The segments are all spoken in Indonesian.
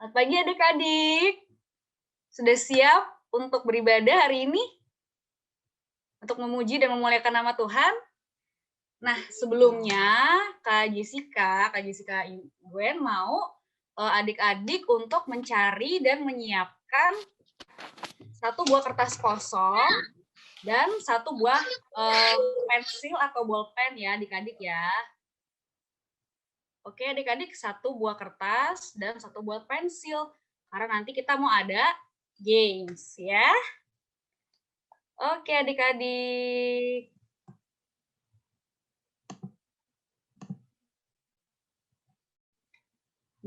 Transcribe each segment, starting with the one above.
Selamat pagi adik-adik. Sudah siap untuk beribadah hari ini? Untuk memuji dan memuliakan nama Tuhan? Nah, sebelumnya Kak Jessica Gwen mau adik-adik untuk mencari dan menyiapkan satu buah kertas kosong dan satu buah pensil atau bolpen ya adik-adik ya. Oke adik-adik, satu buah kertas dan satu buah pensil. Karena nanti kita mau ada games ya. Oke adik-adik.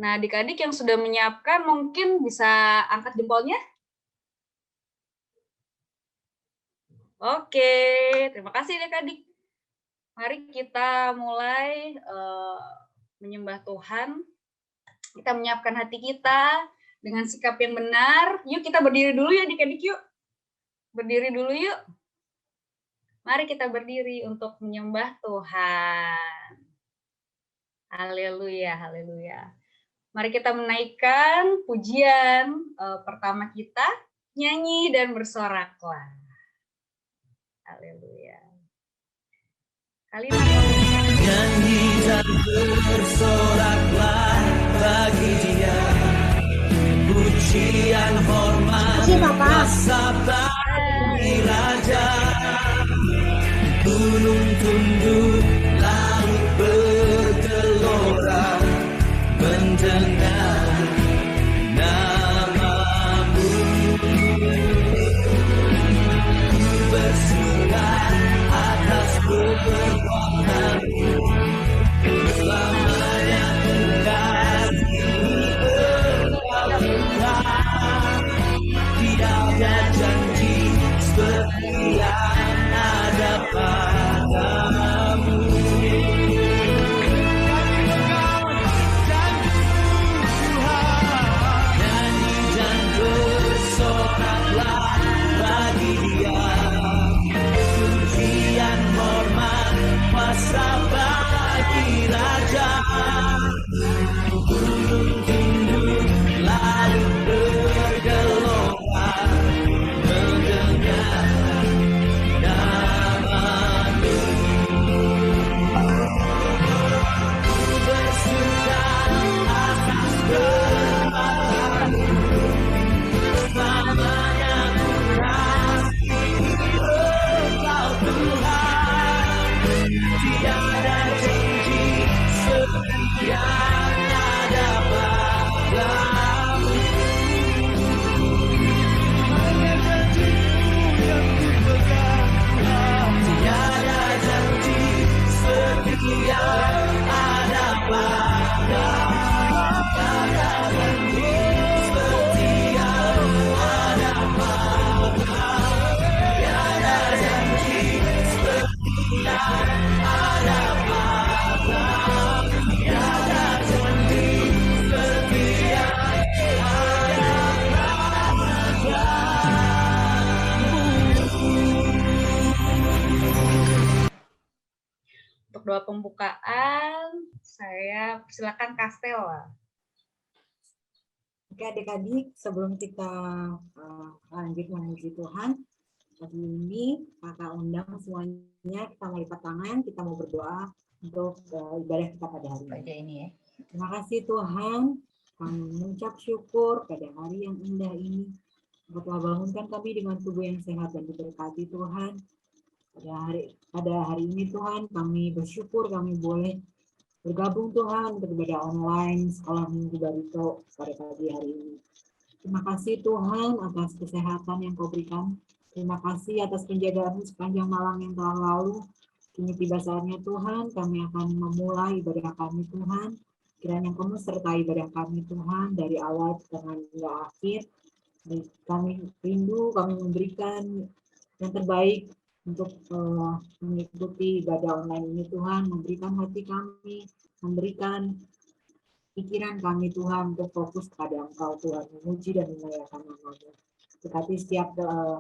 Nah adik-adik yang sudah menyiapkan mungkin bisa angkat jempolnya. Oke, terima kasih adik-adik. Mari kita mulai menyembah Tuhan. Kita menyiapkan hati kita dengan sikap yang benar. Yuk kita berdiri dulu ya adik-adik yuk. Berdiri dulu yuk. Mari kita berdiri untuk menyembah Tuhan. Haleluya, haleluya. Mari kita menaikkan pujian pertama kita, nyanyi dan bersoraklah. Haleluya. Kalimat nyanyi dan bersoraklah bagi Dia, pujian hormat kuasa bagi Raja. Gunung tunduk, laut bergelora, mendengar nama-Mu. Ku bersuka atas perbuatan-Mu, selamanya ku kasihi Engkau Tuhan. Tidak ada janji seperti yang ada padamu. Nyanyi dan bersoraklah bagi Dia, pujian hormat kuasa bagi Raja. Gunung tunduk, laut bergelora, mendengar nama-Mu. Ku bersuka atas perbuatan-Mu, selamanya ku kasihi Engkau Tuhan. Tiada janji seperti yang ada padamu. Tiada janji seperti yang ada padamu. Tiada janji seperti yang ada padamu. Tiada janji seperti yang ada padamu. Tiada janji seperti yang ada untuk doa pembukaan, saya silakan Kastela. Oke adik-adik, sebelum kita lanjut memuji Tuhan, pagi ini kakak undang semuanya, kita mau lipat tangan, kita mau berdoa untuk ibadah kita pada hari ini. Terima kasih Tuhan, kami mengucap syukur pada hari yang indah ini. Engkau telah bangunkan kami dengan tubuh yang sehat dan diberkati Tuhan. Pada hari ini Tuhan, kami bersyukur kami boleh bergabung Tuhan untuk ibadah online sekolah Minggu Barito pada pagi hari ini. Terima kasih Tuhan atas kesehatan yang Kau berikan. Terima kasih atas penjagaan sepanjang malam yang telah lalu. Kini tiba saatnya Tuhan, kami akan memulai ibadah kami Tuhan. Kiranya Kamu sertai ibadah kami Tuhan dari awal dengan hingga akhir. Kami rindu, kami memberikan yang terbaik untuk mengikuti ibadah online ini Tuhan, memberikan hati kami, memberikan pikiran kami Tuhan untuk fokus kepada Engkau Tuhan, memuji dan memuliakan nama-Mu. Berkati setiap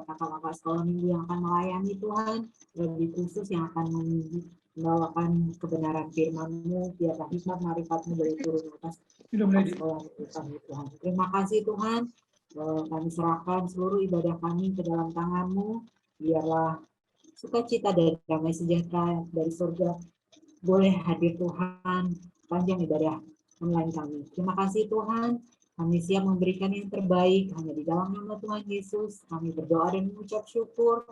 kakak-kakak sekolah minggu yang akan melayani Tuhan, lebih khusus yang akan membawakan kebenaran firman-Mu, biarlah hikmat marifat-Mu boleh turun atas sekolah kami Tuhan. Terima kasih Tuhan. Kami serahkan seluruh ibadah kami ke dalam tangan-Mu. Biarlah sukacita dan damai sejahtera dari surga boleh hadir Tuhan panjang ibadah online kami. Terima kasih Tuhan. Kami siap memberikan yang terbaik hanya di dalam nama Tuhan Yesus. Kami berdoa dan mengucap syukur.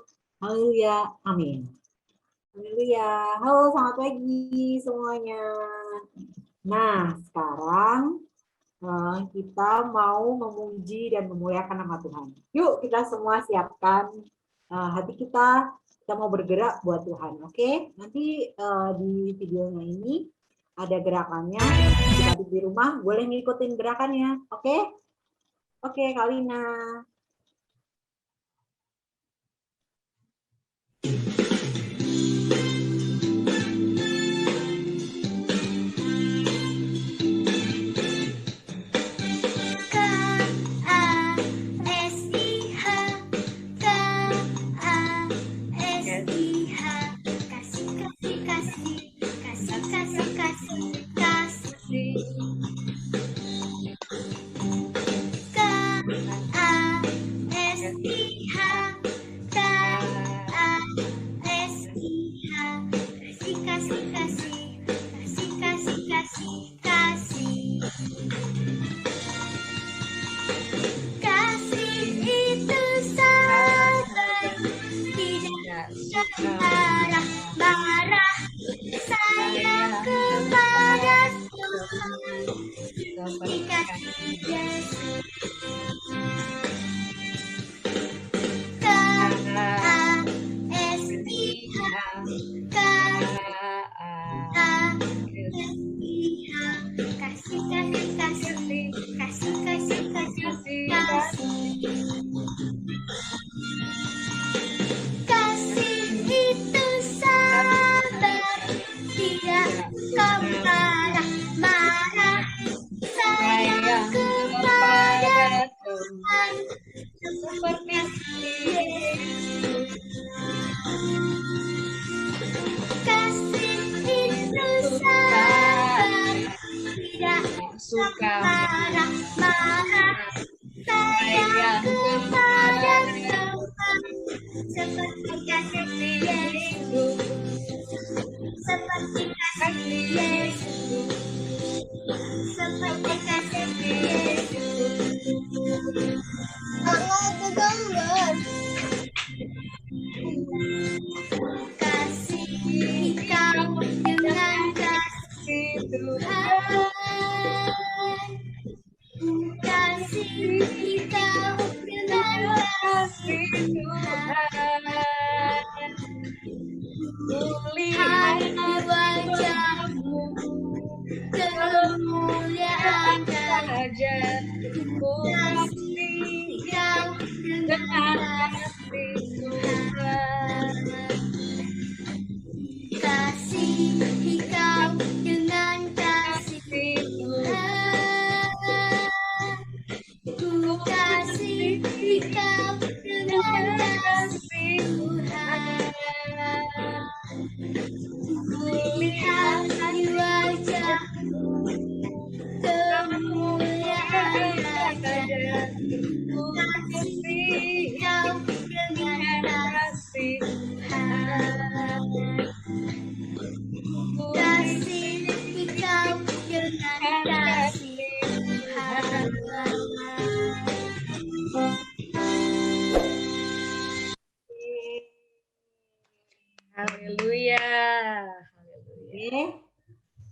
Haleluya. Amin. Haleluya. Halo, selamat pagi semuanya. Nah, sekarang kita mau memuji dan memuliakan nama Tuhan. Yuk kita semua siapkan hati kita mau bergerak buat Tuhan, oke? Nanti di videonya ini ada gerakannya, jika di rumah boleh ngikutin gerakannya, oke? Oke, Kalina.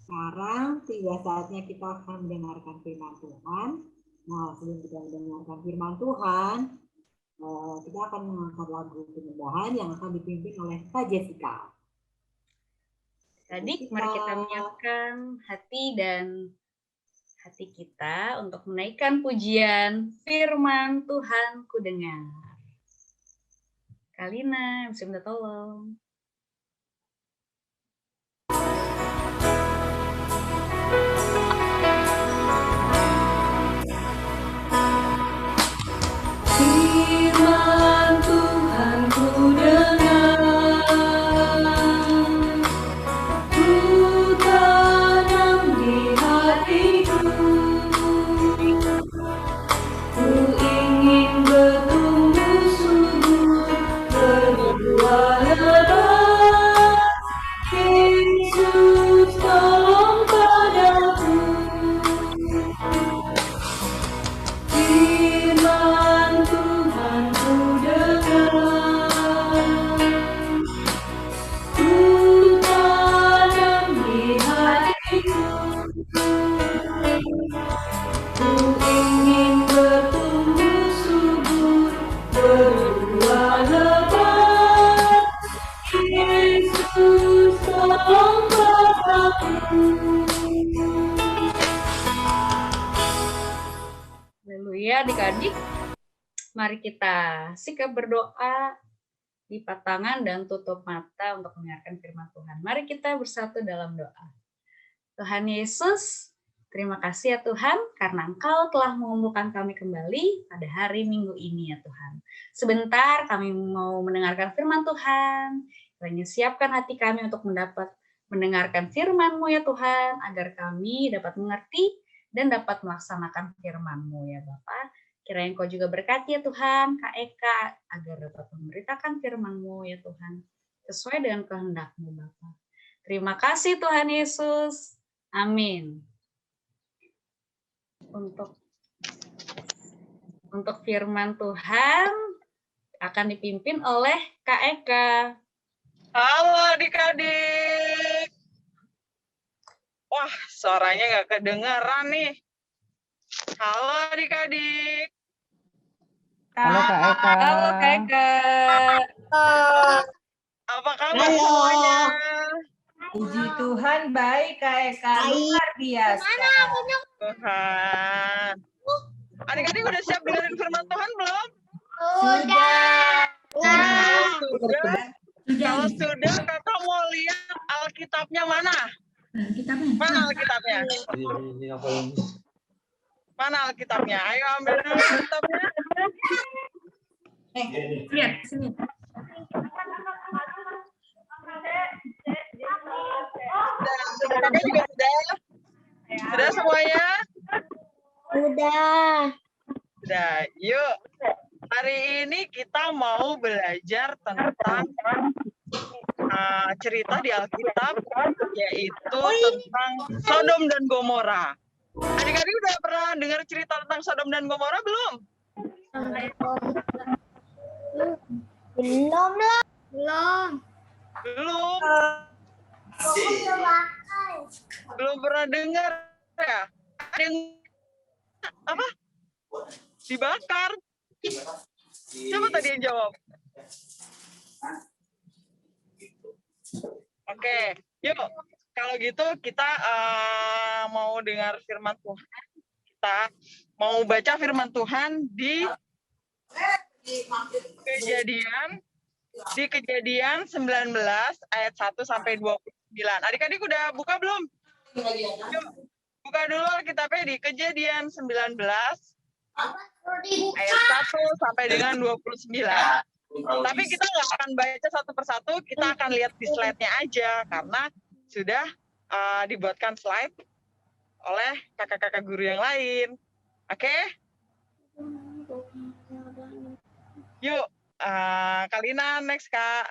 Sekarang tiba saatnya kita akan mendengarkan firman Tuhan. Nah, sebelum kita mendengarkan firman Tuhan, kita akan mengangkat lagu penyembahan yang akan dipimpin oleh Kak Jessica. Adik, mari kita menyiapkan hati dan hati kita untuk menaikkan pujian firman Tuhan ku dengar. Kalina, bisa minta tolong. Firman Tuhan ku dengar, ku tanam di hatiku. Haleluya, adik-adik. Mari kita sikap berdoa, lipat tangan dan tutup mata untuk mendengarkan firman Tuhan. Mari kita bersatu dalam doa. Tuhan Yesus, terima kasih ya Tuhan, karena Engkau telah mengumpulkan kami kembali pada hari Minggu ini ya Tuhan. Sebentar kami mau mendengarkan firman Tuhan. Kiranya siapkan hati kami untuk mendengarkan firman-Mu ya Tuhan, agar kami dapat mengerti dan dapat melaksanakan firman-Mu ya Bapa. Kiranya Engkau juga berkati ya Tuhan, Kak Eka, agar dapat memberitakan firman-Mu ya Tuhan, sesuai dengan kehendak-Mu Bapa. Terima kasih Tuhan Yesus. Amin. Untuk firman Tuhan akan dipimpin oleh Kak Eka. Halo adik-adik. Wah, suaranya nggak kedengeran nih. Halo adik-adik. Halo Kak Eka. Halo Kak Eka. Apa kabar semuanya? Puji Tuhan, baik Kak Eka. Luar biasa. Tuhan. Adik-adik udah siap dengerin firman Tuhan belum? Sudah. Sudah. Kalau sudah, kakak mau lihat Alkitabnya mana? Mana Alkitabnya? Mana Alkitabnya? Ayo ambil dulu Alkitabnya. Lihat sini. Kakak juga sudah? Sudah semuanya? Sudah. Yuk. Hari ini kita mau belajar tentang cerita di Alkitab, yaitu tentang Sodom dan Gomora. Adik-adik udah pernah dengar cerita tentang Sodom dan Gomora belum? Belum. Belum pernah dengar ya? Ada yang apa? Dibakar. Siapa tadi yang jawab? Oke, yuk. Kalau gitu kita mau dengar firman Tuhan. Kita mau baca firman Tuhan di Kejadian 19 ayat 1 sampai 29. Adik-adik udah buka belum? Yuk, buka dulu Alkitabnya di Kejadian 19 ayat 1 sampai dengan 29. Tapi kita nggak akan baca satu persatu, kita akan lihat di slide-nya aja, karena sudah dibuatkan slide oleh kakak-kakak guru yang lain. Oke? Yuk, Kalina, next Kak.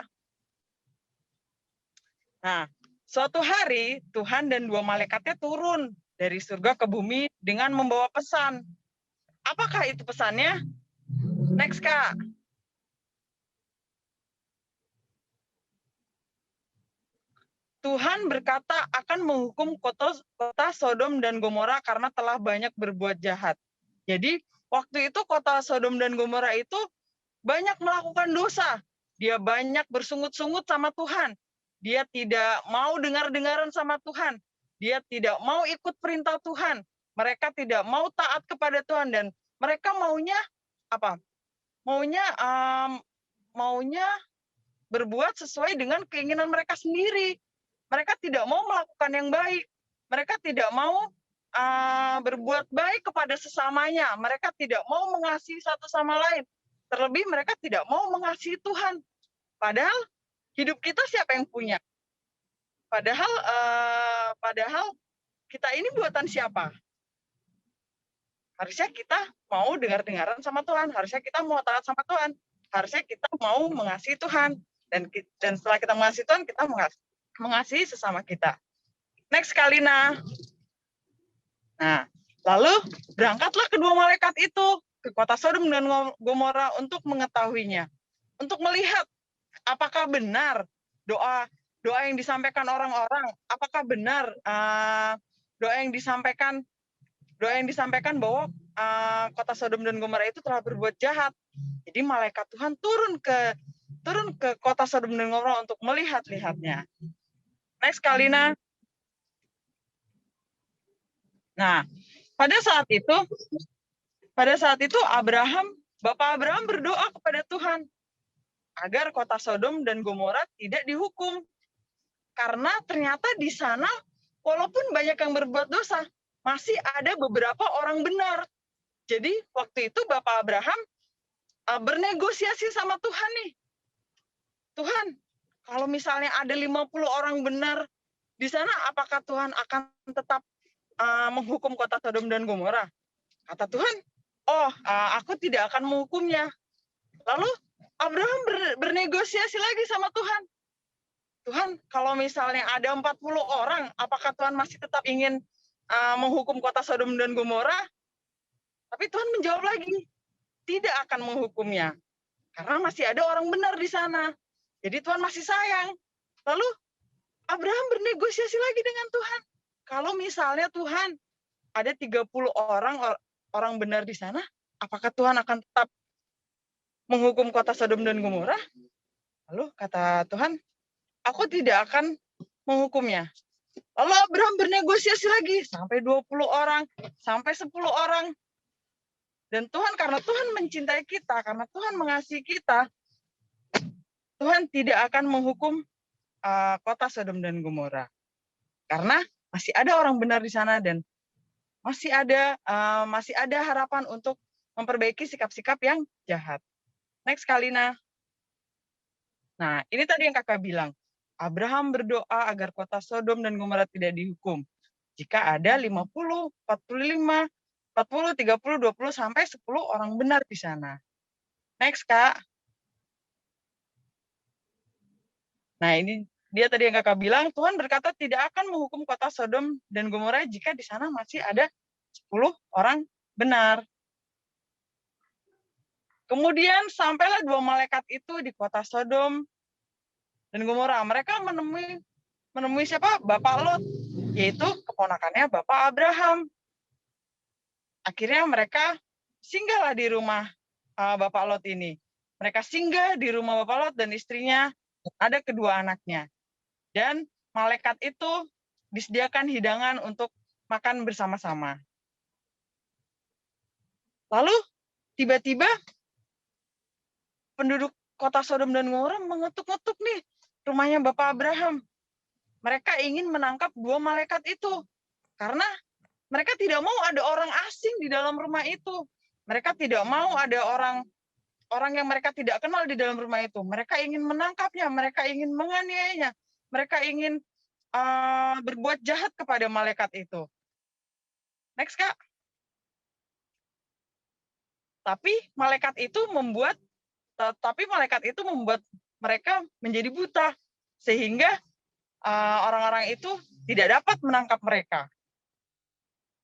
Nah, suatu hari Tuhan dan dua malaikatnya turun dari surga ke bumi dengan membawa pesan. Apakah itu pesannya? Next Kak. Tuhan berkata akan menghukum kota Sodom dan Gomora karena telah banyak berbuat jahat. Jadi waktu itu kota Sodom dan Gomora itu banyak melakukan dosa. Dia banyak bersungut-sungut sama Tuhan. Dia tidak mau dengar-dengaran sama Tuhan. Dia tidak mau ikut perintah Tuhan. Mereka tidak mau taat kepada Tuhan, dan mereka maunya apa? Maunya berbuat sesuai dengan keinginan mereka sendiri. Mereka tidak mau melakukan yang baik. Mereka tidak mau berbuat baik kepada sesamanya. Mereka tidak mau mengasihi satu sama lain. Terlebih mereka tidak mau mengasihi Tuhan. Padahal hidup kita siapa yang punya? Padahal kita ini buatan siapa? Harusnya kita mau dengar-dengaran sama Tuhan. Harusnya kita mau taat sama Tuhan. Harusnya kita mau mengasihi Tuhan. Dan setelah kita mengasihi Tuhan, kita mengasihi sesama kita. Next Kalina. Nah, lalu berangkatlah kedua malaikat itu ke kota Sodom dan Gomora untuk mengetahuinya, untuk melihat apakah benar doa yang disampaikan orang-orang, apakah benar doa yang disampaikan bahwa kota Sodom dan Gomora itu telah berbuat jahat. Jadi malaikat Tuhan turun ke kota Sodom dan Gomora untuk melihat-lihatnya. Next Kalina. Nah, pada saat itu pada saat itu Bapak Abraham berdoa kepada Tuhan agar kota Sodom dan Gomora tidak dihukum. Karena ternyata di sana walaupun banyak yang berbuat dosa, masih ada beberapa orang benar. Jadi waktu itu Bapak Abraham bernegosiasi sama Tuhan nih. Tuhan, kalau misalnya ada 50 orang benar di sana, apakah Tuhan akan tetap menghukum kota Sodom dan Gomora? Kata Tuhan, aku tidak akan menghukumnya. Lalu Abraham bernegosiasi lagi sama Tuhan. Tuhan, kalau misalnya ada 40 orang, apakah Tuhan masih tetap ingin menghukum kota Sodom dan Gomora? Tapi Tuhan menjawab lagi, tidak akan menghukumnya. Karena masih ada orang benar di sana. Jadi Tuhan masih sayang. Lalu Abraham bernegosiasi lagi dengan Tuhan. Kalau misalnya Tuhan ada 30 orang benar di sana, apakah Tuhan akan tetap menghukum kota Sodom dan Gomora? Lalu kata Tuhan, aku tidak akan menghukumnya. Lalu Abraham bernegosiasi lagi sampai 20 orang, sampai 10 orang. Dan Tuhan, karena Tuhan mencintai kita, karena Tuhan mengasihi kita, Tuhan tidak akan menghukum kota Sodom dan Gomora. Karena masih ada orang benar di sana dan masih ada harapan untuk memperbaiki sikap-sikap yang jahat. Next, Kalina. Nah, ini tadi yang kakak bilang. Abraham berdoa agar kota Sodom dan Gomora tidak dihukum. Jika ada 50, 45, 40, 30, 20, sampai 10 orang benar di sana. Next, Kak. Nah, ini dia tadi yang kakak bilang, Tuhan berkata tidak akan menghukum kota Sodom dan Gomora jika di sana masih ada 10 orang benar. Kemudian sampailah 2 malaikat itu di kota Sodom dan Gomora. Mereka menemui siapa? Bapak Lot, yaitu keponakannya Bapak Abraham. Akhirnya mereka singgahlah di rumah Bapak Lot ini. Mereka singgah di rumah Bapak Lot dan istrinya, ada kedua anaknya. Dan malaikat itu disediakan hidangan untuk makan bersama-sama. Lalu tiba-tiba penduduk kota Sodom dan Gomora mengetuk-ngetuk nih rumahnya Bapak Abraham. Mereka ingin menangkap 2 malaikat itu. Karena mereka tidak mau ada orang asing di dalam rumah itu. Mereka tidak mau ada orang yang mereka tidak kenal di dalam rumah itu. Mereka ingin menangkapnya, mereka ingin menganiayanya, mereka ingin berbuat jahat kepada malaikat itu. Next, Kak. Tapi malaikat itu membuat mereka menjadi buta, sehingga orang-orang itu tidak dapat menangkap mereka.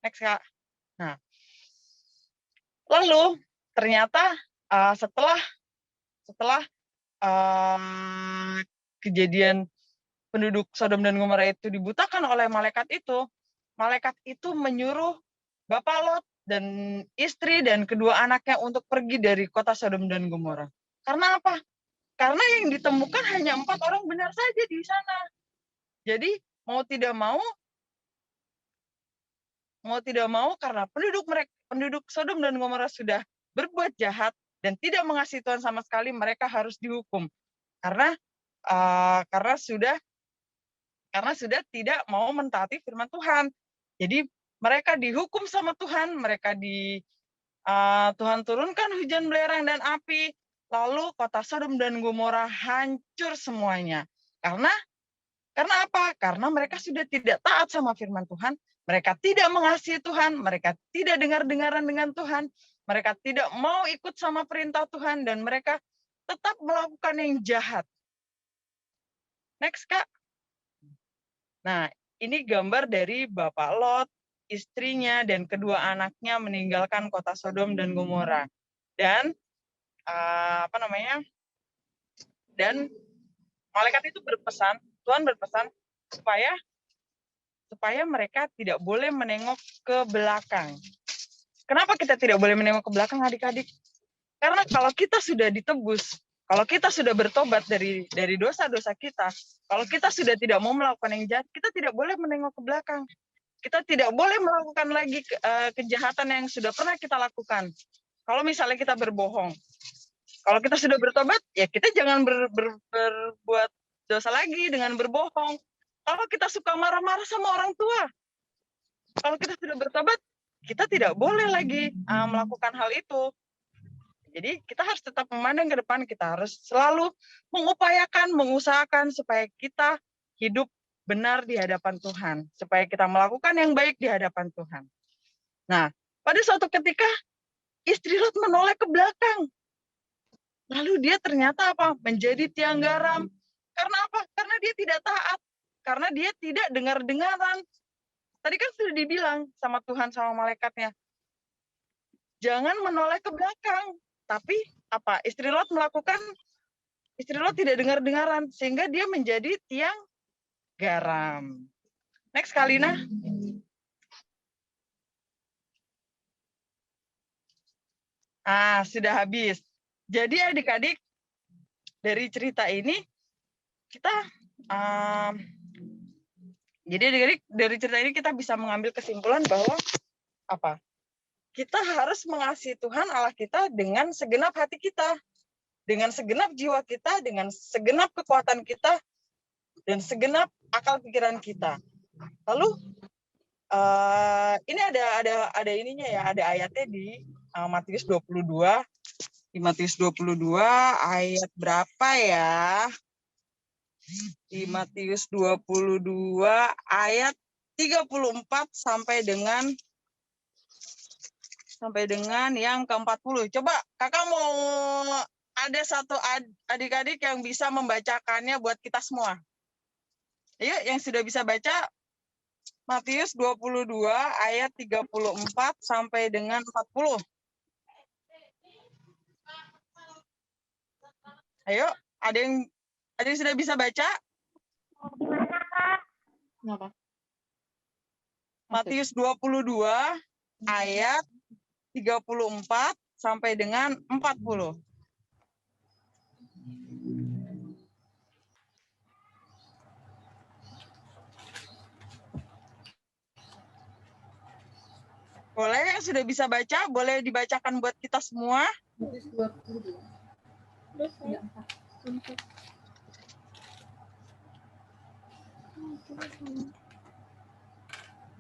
Next, Kak. Nah, lalu ternyata setelah kejadian penduduk Sodom dan Gomora itu dibutakan oleh malaikat itu menyuruh Bapak Lot dan istri dan kedua anaknya untuk pergi dari kota Sodom dan Gomora. Karena apa? Karena yang ditemukan hanya 4 orang benar saja di sana. Jadi mau tidak mau karena penduduk Sodom dan Gomora sudah berbuat jahat dan tidak mengasihi Tuhan sama sekali, mereka harus dihukum karena sudah tidak mau mentaati firman Tuhan. Jadi mereka dihukum sama Tuhan, Tuhan turunkan hujan belerang dan api, lalu kota Sodom dan Gomora hancur semuanya. Karena apa? Karena mereka sudah tidak taat sama firman Tuhan, mereka tidak mengasihi Tuhan, mereka tidak dengar-dengaran dengan Tuhan, mereka tidak mau ikut sama perintah Tuhan, dan mereka tetap melakukan yang jahat. Next, Kak. Nah, ini gambar dari Bapak Lot, istrinya, dan kedua anaknya meninggalkan kota Sodom dan Gomora. Dan dan malaikat itu berpesan, Tuhan berpesan supaya mereka tidak boleh menengok ke belakang. Kenapa kita tidak boleh menengok ke belakang, adik-adik? Karena kalau kita sudah ditebus, kalau kita sudah bertobat dari dosa-dosa kita, kalau kita sudah tidak mau melakukan yang jahat, kita tidak boleh menengok ke belakang. kita tidak boleh melakukan lagi kejahatan yang sudah pernah kita lakukan. Kalau misalnya kita berbohong, kalau kita sudah bertobat, ya kita jangan berbuat dosa lagi dengan berbohong. Kalau kita suka marah-marah sama orang tua, kalau kita sudah bertobat, kita tidak boleh lagi melakukan hal itu. Jadi kita harus tetap memandang ke depan, kita harus selalu mengupayakan, mengusahakan supaya kita hidup benar di hadapan Tuhan, supaya kita melakukan yang baik di hadapan Tuhan. Nah, pada suatu ketika istri Lot menoleh ke belakang. Lalu dia ternyata apa? Menjadi tiang garam. Karena apa? Karena dia tidak taat. Karena dia tidak dengar-dengaran. Tadi kan sudah dibilang sama Tuhan sama malaikatnya. Jangan menoleh ke belakang. Tapi apa? Istri Lot tidak dengar-dengaran. Sehingga dia menjadi tiang garam. Next, Kalina. Sudah habis. Jadi adik-adik, dari cerita ini kita kita bisa mengambil kesimpulan bahwa apa? Kita harus mengasihi Tuhan Allah kita dengan segenap hati kita, dengan segenap jiwa kita, dengan segenap kekuatan kita, dan segenap akal pikiran kita. Lalu ini ada ininya ya, ada ayatnya di Matius 22. Di Matius 22 ayat berapa ya? Di Matius 22 ayat 34 sampai dengan yang ke-40. Coba kakak mau ada satu adik-adik yang bisa membacakannya buat kita semua. Ayo yang sudah bisa baca Matius 22 ayat 34 sampai dengan 40. Ayo, ada yang sudah bisa baca? Kenapa? Matius 22 ayat 34 sampai dengan 40. Boleh yang sudah bisa baca, boleh dibacakan buat kita semua.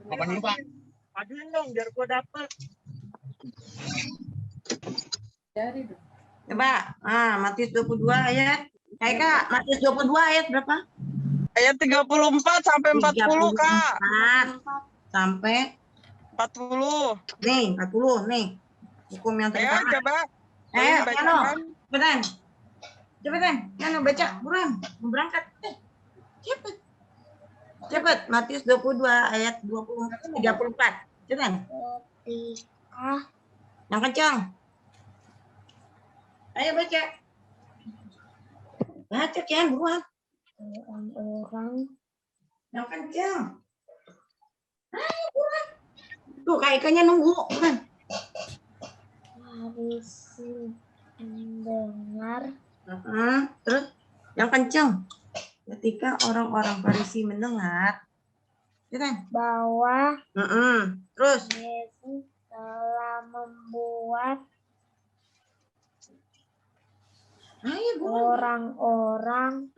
Apa dulu, Pak? Aduh dong, biar gua dapet. Coba, Matius 22 ayat. Kak, Matius 22 ayat berapa? Ayat 34 sampai 40, Kak. 34 sampai 40. nih, 40 nih. Hukum yang Ayo terutama. coba. Ayo, Dibacakan. Cepetan, Yano baca, buruan, mau berangkat. Cepet, Matius 22 ayat 34. Cepetan. Yang kencang. Ayo baca. Baca Kian, buruan. Orang yang kencang. Ayo buruan. Tuh kayaknya nunggu. Buruan. Harus mendengar. Terus yang kencang. Ketika orang-orang Farisi mendengar, ya kan? Bahwa Terus Yesus telah membuat orang-orang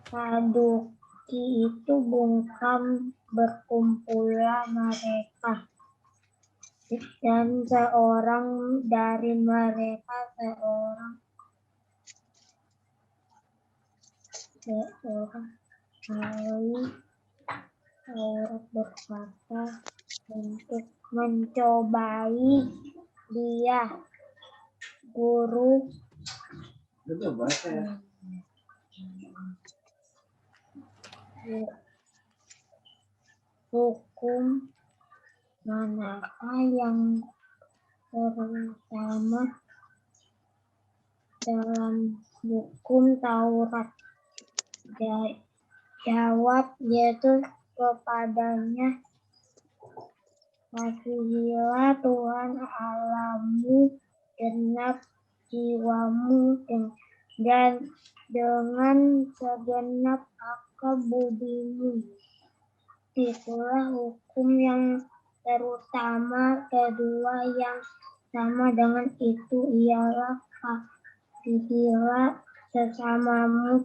Saduki itu bungkam, berkumpullah mereka, dan seorang dari mereka ahli Taurat berkata untuk mencobai dia, Guru, hukum manakah yang terutama dalam hukum Taurat? Jawab Yesus kepadanya, kasihilah Tuhan Allahmu genap jiwamu dan dengan segenap akal budimu. Itulah hukum yang terutama. Kedua yang sama dengan itu ialah kasihilah sesamamu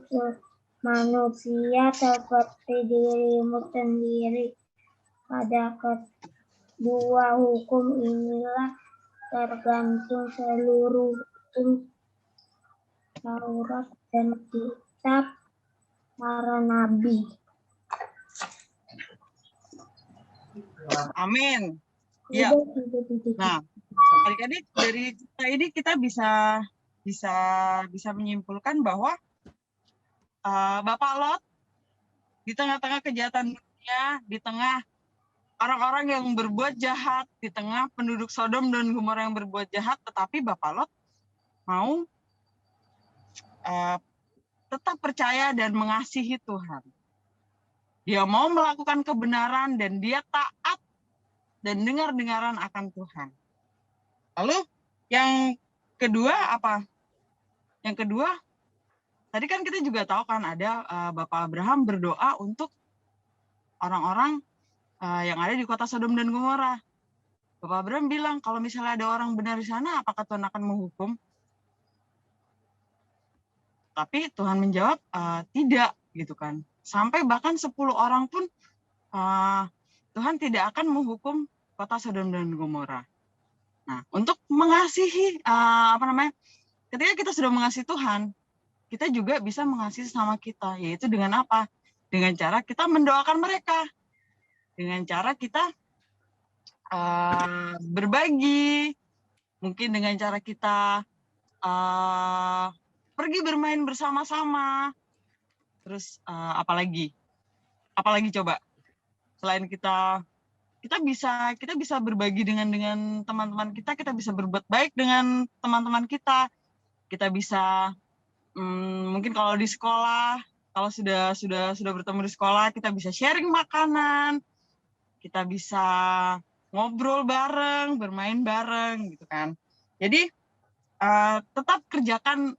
manusia seperti dirimu sendiri. Pada kedua hukum inilah tergantung seluruh hukum Taurat dan kitab para nabi. Amin. Ya. Nah, adik-adik dari cerita ini kita bisa menyimpulkan bahwa Bapak Lot di tengah-tengah kejahatan dunia, di tengah orang-orang yang berbuat jahat, di tengah penduduk Sodom dan Gomora yang berbuat jahat, tetapi Bapak Lot mau tetap percaya dan mengasihi Tuhan. Dia mau melakukan kebenaran dan dia taat dan dengar-dengaran akan Tuhan. Lalu yang kedua apa? Yang kedua, tadi kan kita juga tahu kan ada Bapak Abraham berdoa untuk orang-orang yang ada di kota Sodom dan Gomora. Bapak Abraham bilang, kalau misalnya ada orang benar di sana, apakah Tuhan akan menghukum? Tapi Tuhan menjawab, tidak, gitu kan. Sampai bahkan 10 orang pun Tuhan tidak akan menghukum kota Sodom dan Gomora. Nah, untuk mengasihi, ketika kita sudah mengasihi Tuhan, kita juga bisa mengasihi sesama kita, yaitu dengan apa? Dengan cara kita mendoakan mereka, dengan cara kita berbagi, mungkin dengan cara kita pergi bermain bersama-sama, terus apalagi coba selain kita bisa berbagi dengan teman-teman kita bisa berbuat baik dengan teman-teman kita bisa mungkin kalau di sekolah, kalau sudah bertemu di sekolah, kita bisa sharing makanan, kita bisa ngobrol bareng, bermain bareng, gitu kan. Jadi tetap kerjakan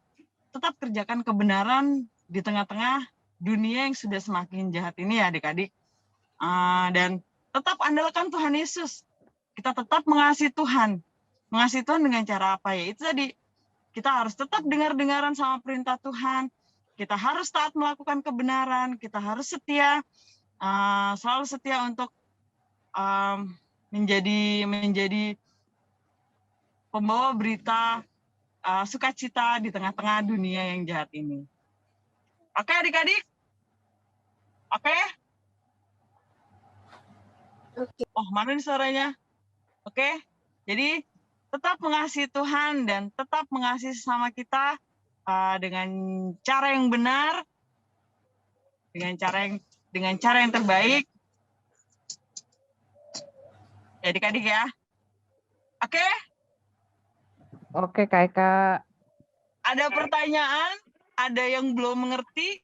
kebenaran di tengah-tengah dunia yang sudah semakin jahat ini ya adik-adik. Dan tetap andalkan Tuhan Yesus. Kita tetap mengasihi Tuhan. Mengasihi Tuhan dengan cara apa ya? Itu tadi, kita harus tetap dengar-dengaran sama perintah Tuhan. Kita harus taat melakukan kebenaran. Kita harus setia, selalu setia untuk menjadi pembawa berita sukacita di tengah-tengah dunia yang jahat ini. Oke adik-adik? Oke? Oh, mana nih suaranya? Oke? Jadi tetap mengasihi Tuhan dan tetap mengasihi sesama kita dengan cara yang benar, dengan cara yang terbaik. Ya adik-adik ya. Oke? Oke, Kak Eka. Ada pertanyaan? Ada yang belum mengerti?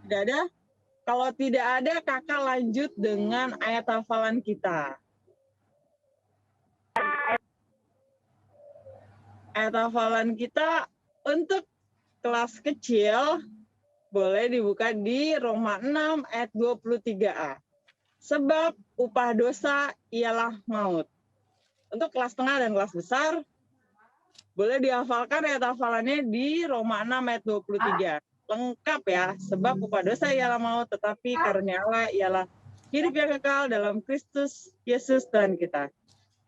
Tidak ada? Kalau tidak ada, kakak lanjut dengan ayat hafalan kita. Ayat hafalan kita untuk kelas kecil boleh dibuka di Roma 6 ayat 23a. Sebab upah dosa ialah maut. Untuk kelas tengah dan kelas besar, boleh dihafalkan ayat hafalannya di Roma 6 ayat 23. Lengkap ya, sebab upah dosa ialah maut, tetapi karunia Allah ialah hidup yang kekal dalam Kristus Yesus Tuhan kita.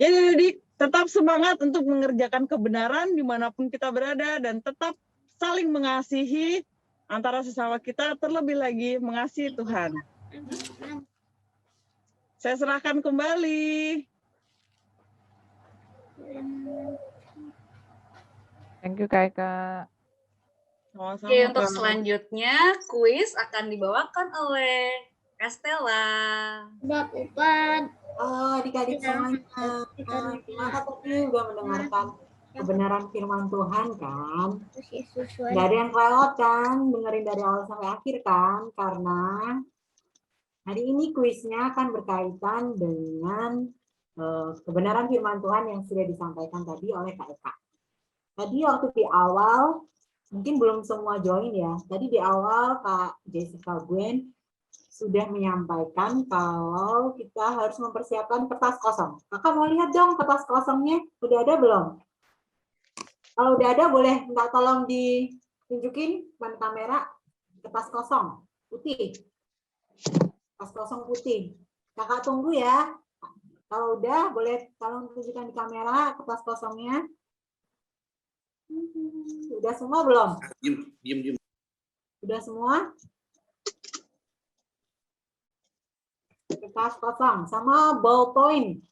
Jadi adik, tetap semangat untuk mengerjakan kebenaran dimanapun kita berada dan tetap saling mengasihi antara sesama kita, terlebih lagi mengasihi Tuhan. Saya serahkan kembali. Thank you, Kak Eka. Oke, untuk selanjutnya kuis akan dibawakan oleh Kastela. Bab 4. Oh, adik-adik semuanya. Gimana tadi udah mendengarkan kebenaran firman Tuhan kan? Nggak ada yang kelewat kan? Dengerin dari awal sampai akhir kan? Karena hari ini kuisnya akan berkaitan dengan kebenaran firman Tuhan yang sudah disampaikan tadi oleh Kak Eka. Tadi waktu di awal, mungkin belum semua join ya. Tadi di awal Kak Jessica Gwen sudah menyampaikan kalau kita harus mempersiapkan kertas kosong. Kakak mau lihat dong kertas kosongnya, udah ada belum? Kalau udah ada boleh minta tolong ditunjukin depan kamera kertas kosong putih. Kertas kosong putih. Kakak tunggu ya. Kalau udah boleh tolong tunjukkan di kamera kertas kosongnya. Udah semua belum? Diam. Udah semua? Kertas kosong sama ballpoint.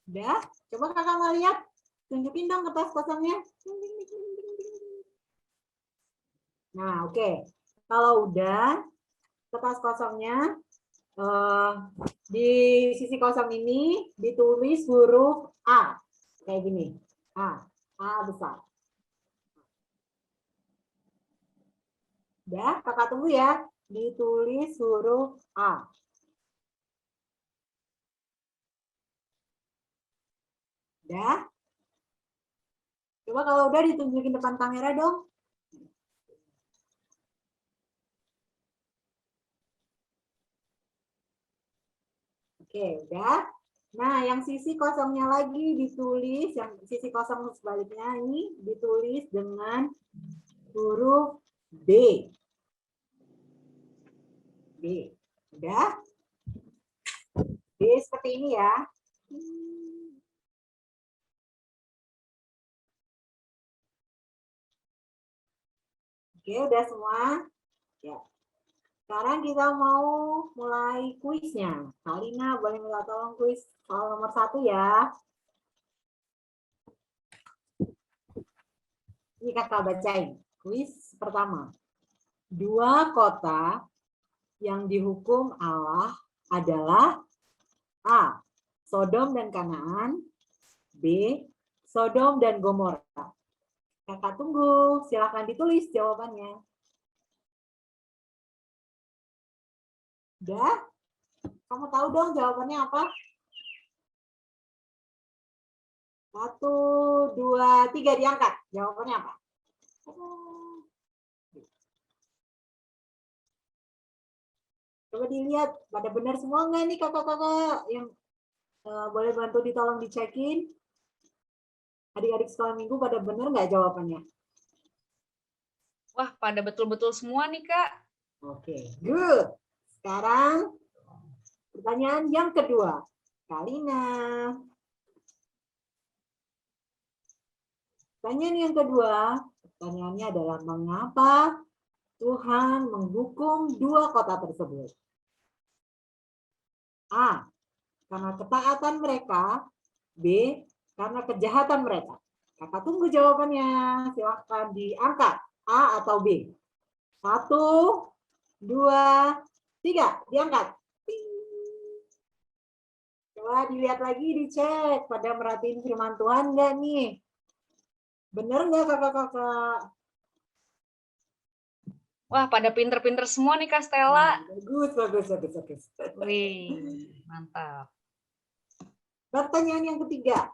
Udah? Coba kakak mau lihat. Tunjukin dong kertas kosongnya. Nah, oke. Kalau udah, kertas kosongnya di sisi kosong ini ditulis huruf A. Kayak gini. A besar. Udah, kakak tunggu ya. Ditulis huruf A. Udah? Coba kalau udah ditunjukin depan kamera dong. Oke, udah. Nah, yang sisi kosongnya lagi ditulis, yang sisi kosong sebaliknya ini ditulis dengan huruf B. B. Udah? B seperti ini ya. Oke, udah semua? Ya. Sekarang kita mau mulai kuisnya. Kalina boleh minta tolong kuis soal nomor 1 ya. Ini kakak bacain. Kuis pertama. 2 kota yang dihukum Allah adalah A. Sodom dan Kanaan. B. Sodom dan Gomora. Kakak tunggu. Silakan ditulis jawabannya. Udah? Kamu tahu dong jawabannya apa? 1, 2, 3 diangkat. Jawabannya apa? Coba dilihat, pada benar semua nggak nih kakak-kakak yang boleh bantu ditolong dicekin? Adik-adik sekolah minggu pada benar nggak jawabannya? Wah, pada betul-betul semua nih, Kak. Oke, good. Sekarang pertanyaan yang kedua. Kalina. Pertanyaan yang kedua, pertanyaannya adalah mengapa Tuhan menghukum 2 kota tersebut? A. Karena ketaatan mereka. B. Karena kejahatan mereka. Kakak tunggu jawabannya. Silahkan diangkat. A atau B. 1, 2, 3. Diangkat. Coba dilihat lagi, dicek. Pada merhatiin firman Tuhan nggak nih? Bener nggak kakak-kakak? Wah, pada pinter-pinter semua nih, Kak Stella. Bagus. Wih, mantap. Pertanyaan yang ketiga.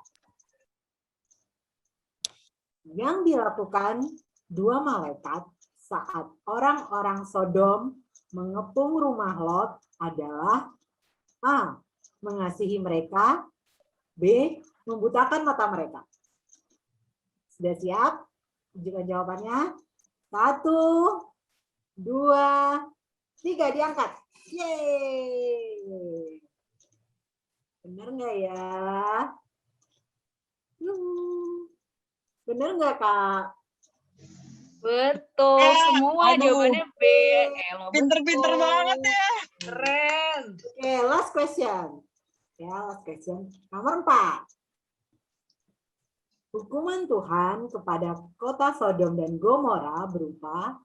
Yang dilakukan 2 malaikat saat orang-orang Sodom mengepung rumah Lot adalah A. Mengasihi mereka. B. Membutakan mata mereka. Sudah siap? Juga jawabannya. 1, 2, 3. Diangkat. Yeay. Benar nggak ya? Benar nggak, Kak? Betul, semua aduh. jawabannya B. Elo, Pinter-pinter betul. banget ya. Keren. Oke, last question. Ya, last question. Nomor 4. Hukuman Tuhan kepada kota Sodom dan Gomora berupa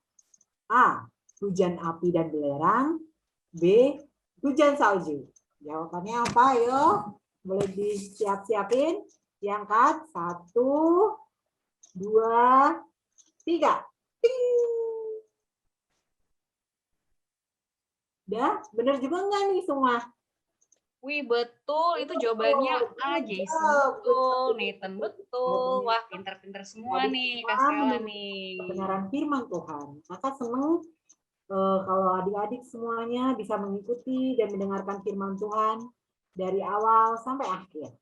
A. Hujan api dan belerang. B. Hujan salju. Jawabannya apa? Ayo, boleh disiap-siapin. Diangkat. 1, 2, 3. Udah, bener juga enggak nih semua? Wih, betul. Itu jawabannya A. Jason betul. Nathan betul. Wah, pinter-pinter semua nih, Kak Stella nih. Kebenaran firman Tuhan. Maka senang kalau adik-adik semuanya bisa mengikuti dan mendengarkan firman Tuhan dari awal sampai akhir.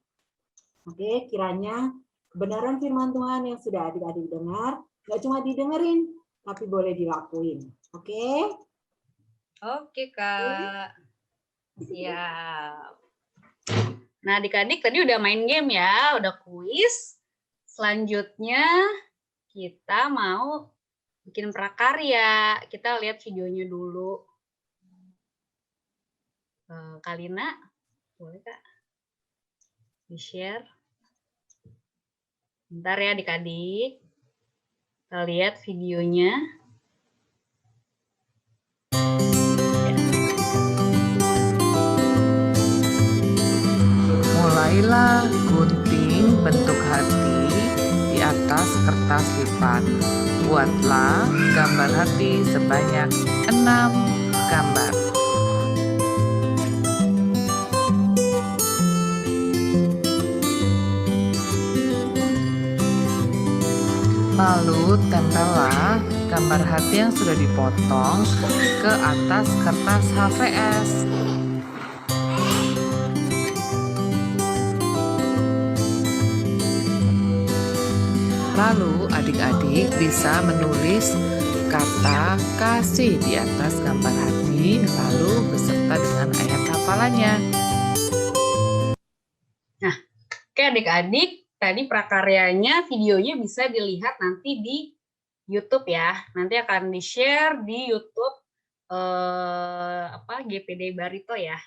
Oke, kiranya kebenaran firman Tuhan yang sudah adik-adik dengar, nggak cuma didengerin, tapi boleh dilakuin. Oke? Oke, Kak. Siap. Nah, adik-adik tadi udah main game ya, udah kuis. Selanjutnya kita mau bikin prakarya. Kita lihat videonya dulu. Kalina, boleh Kak? Di-share. Bentar ya adik-adik. Kita lihat videonya. Mulailah gunting bentuk hati di atas kertas lipat. Buatlah gambar hati sebanyak 6 gambar. Lalu tempellah gambar hati yang sudah dipotong ke atas kertas HVS. Lalu adik-adik bisa menulis kata kasih di atas gambar hati, lalu beserta dengan ayat hafalannya. Nah, oke adik-adik, tadi prakaryanya, videonya bisa dilihat nanti di YouTube ya. Nanti akan di-share di YouTube GPD Barito ya,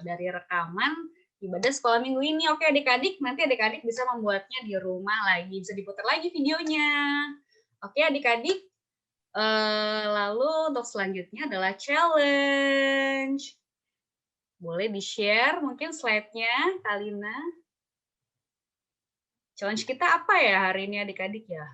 dari rekaman ibadah sekolah minggu ini. Oke adik-adik, nanti adik-adik bisa membuatnya di rumah lagi, bisa diputar lagi videonya. Oke adik-adik, lalu untuk selanjutnya adalah challenge. Boleh di-share mungkin slide-nya, Kalina. Challenge kita apa ya hari ini adik-adik ya?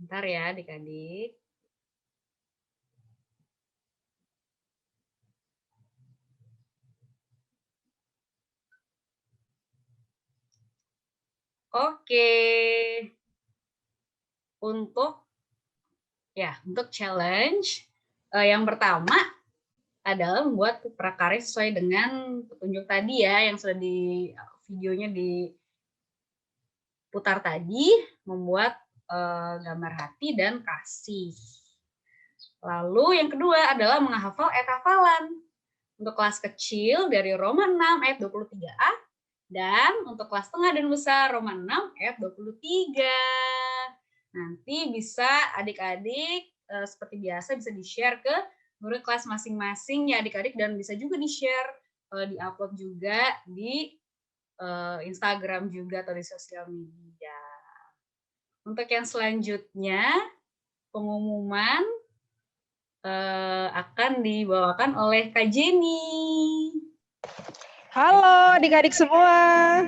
Bentar ya adik-adik. Oke. Untuk challenge yang pertama adalah membuat prakarya sesuai dengan petunjuk tadi ya yang sudah di videonya diputar tadi, membuat gambar hati dan kasih. Lalu yang kedua adalah menghafal ayat hafalan. Untuk kelas kecil dari Roma 6 ayat 23a dan untuk kelas tengah dan besar Roma 6 ayat 23. Nanti bisa adik-adik seperti biasa bisa di-share ke murid kelas masing-masing ya adik-adik, dan bisa juga di-share, di-upload juga di Instagram juga atau di sosial media. Untuk yang selanjutnya, pengumuman akan dibawakan oleh Kak Jenny. Halo adik-adik semua.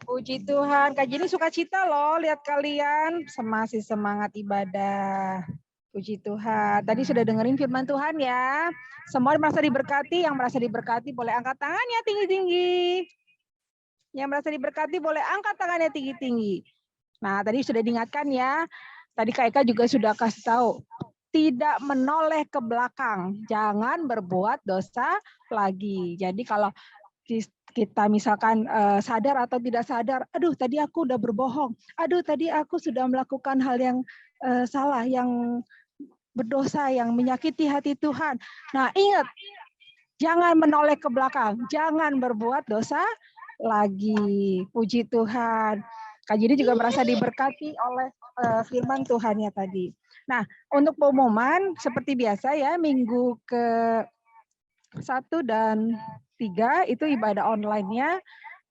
Puji Tuhan, Kak Jenny sukacita loh lihat kalian masih semangat ibadah. Puji Tuhan. Tadi sudah dengerin firman Tuhan ya. Semua merasa diberkati, yang merasa diberkati boleh angkat tangannya tinggi-tinggi. Yang merasa diberkati boleh angkat tangannya tinggi-tinggi. Nah, tadi sudah diingatkan ya. Tadi Kak Eka juga sudah kasih tahu. Tidak menoleh ke belakang. Jangan berbuat dosa lagi. Jadi kalau kita misalkan sadar atau tidak sadar, aduh tadi aku udah berbohong. Aduh tadi aku sudah melakukan hal yang salah, yang berdosa yang menyakiti hati Tuhan. Nah, ingat, jangan menoleh ke belakang, jangan berbuat dosa lagi. Puji Tuhan. Kak Jenny juga merasa diberkati oleh firman Tuhan ya tadi. Nah, untuk pengumuman seperti biasa ya, minggu ke 1 dan 3 itu ibadah online-nya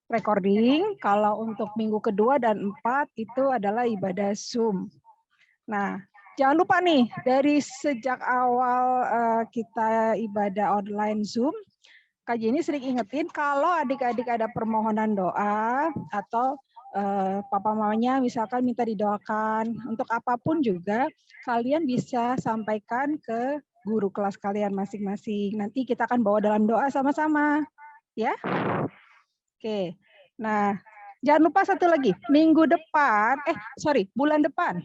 recording. Kalau untuk minggu kedua dan 4 itu adalah ibadah Zoom. Nah, jangan lupa nih, dari sejak awal kita ibadah online Zoom, Kak Jenny sering ingetin kalau adik-adik ada permohonan doa atau papa mamanya misalkan minta didoakan untuk apapun juga, kalian bisa sampaikan ke guru kelas kalian masing-masing. Nanti kita akan bawa dalam doa sama-sama, ya. Oke. Nah, jangan lupa satu lagi, bulan depan.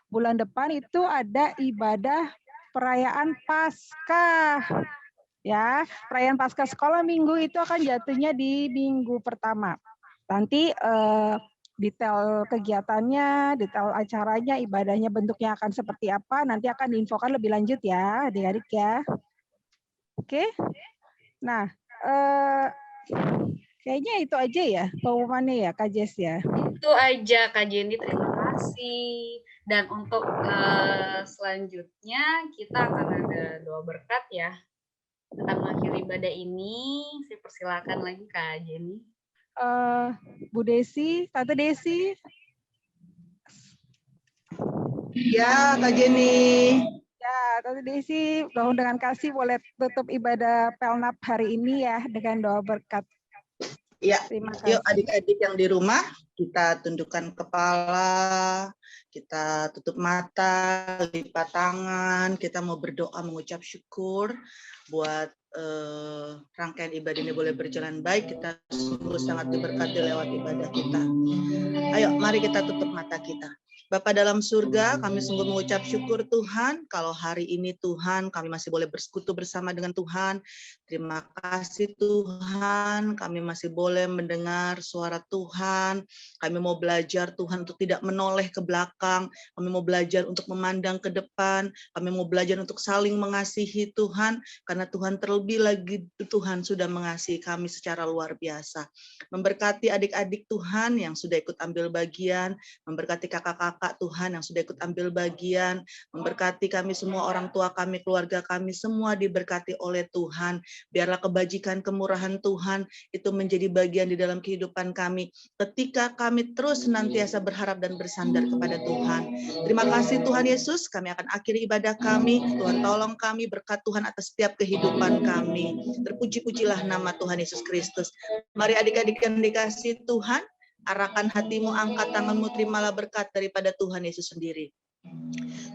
Bulan depan itu ada ibadah perayaan Paskah. Ya, perayaan Paskah sekolah minggu itu akan jatuhnya di minggu pertama. Nanti detail kegiatannya, detail acaranya, ibadahnya bentuknya akan seperti apa, nanti akan diinfokan lebih lanjut ya, adik-adik ya. Oke. Nah, kayaknya itu aja ya pengumumannya ya, Kak Jess ya. Itu aja Kak Jenny, terima kasih. Dan untuk selanjutnya kita akan ada doa berkat ya. Kita mengakhiri ibadah ini, saya persilakan lagi Kak Jenny. Bu Desi, Tante Desi. Ya, Kak Jenny. Ya, Tante Desi, mohon dengan kasih boleh tutup ibadah Pelnap hari ini ya dengan doa berkat. Ya, terima kasih. Yuk adik-adik yang di rumah, kita tundukkan kepala, kita tutup mata, lipat tangan, kita mau berdoa mengucap syukur buat rangkaian ibadah ini boleh berjalan baik, kita sungguh sangat diberkati lewat ibadah kita. Ayo, mari kita tutup mata kita. Bapa dalam surga, kami sungguh mengucap syukur Tuhan, kalau hari ini Tuhan kami masih boleh bersekutu bersama dengan Tuhan. Terima kasih Tuhan, kami masih boleh mendengar suara Tuhan. Kami mau belajar Tuhan untuk tidak menoleh ke belakang, kami mau belajar untuk memandang ke depan, kami mau belajar untuk saling mengasihi Tuhan, karena Tuhan terlebih lagi Tuhan sudah mengasihi kami secara luar biasa. Memberkati adik-adik Tuhan yang sudah ikut ambil bagian, memberkati kakak-kakak Tuhan yang sudah ikut ambil bagian, memberkati kami semua, orang tua kami, keluarga kami, semua diberkati oleh Tuhan. Biarlah kebajikan, kemurahan Tuhan itu menjadi bagian di dalam kehidupan kami ketika kami terus senantiasa berharap dan bersandar kepada Tuhan. Terima kasih Tuhan Yesus, kami akan akhiri ibadah kami. Tuhan tolong kami, berkat Tuhan atas setiap kehidupan kami. Terpuji-pujilah nama Tuhan Yesus Kristus. Mari adik-adik yang dikasihi Tuhan, arahkan hatimu, angkat tanganmu, terimalah berkat daripada Tuhan Yesus sendiri.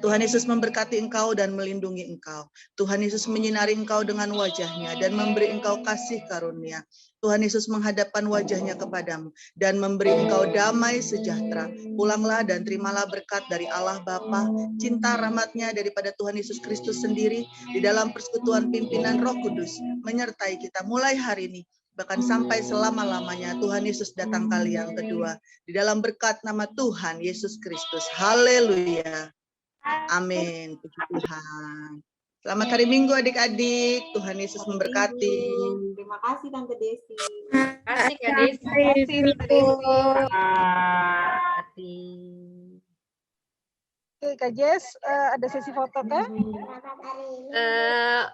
Tuhan Yesus memberkati engkau dan melindungi engkau. Tuhan Yesus menyinari engkau dengan wajahnya dan memberi engkau kasih karunia. Tuhan Yesus menghadapkan wajahnya kepadamu dan memberi engkau damai sejahtera. Pulanglah dan terimalah berkat dari Allah Bapa, cinta rahmatnya daripada Tuhan Yesus Kristus sendiri, di dalam persekutuan pimpinan Roh Kudus, menyertai kita mulai hari ini, bahkan sampai selama-lamanya. Tuhan Yesus datang kali yang kedua. Di dalam berkat nama Tuhan Yesus Kristus. Haleluya. Amin. Puji Tuhan. Selamat hari Minggu adik-adik. Tuhan Yesus memberkati. Terima kasih Tante Desi. Terima kasih Kak Desi. Terima kasih, Tante Desi. Oke, Kak Jess, ada sesi foto kah?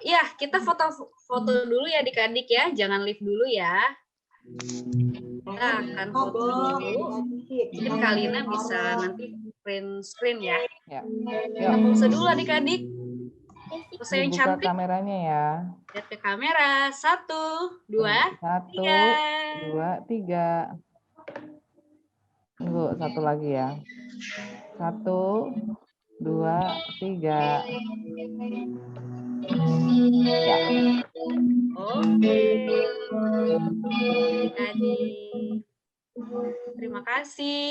Ya, kita foto dulu ya adik-adik ya. Jangan live dulu ya. Kita akan foto dulu. Mungkin Kalina bisa nanti print screen ya. Ya. Kita pose dulu adik-adik. Pose yang Dibuka cantik. kameranya ya. Lihat ke kamera. 1, 2, 1, 3. 2, 3. Tunggu, satu lagi ya. 1, 2, 3. Ya. Oke. Adik-adik. Terima kasih.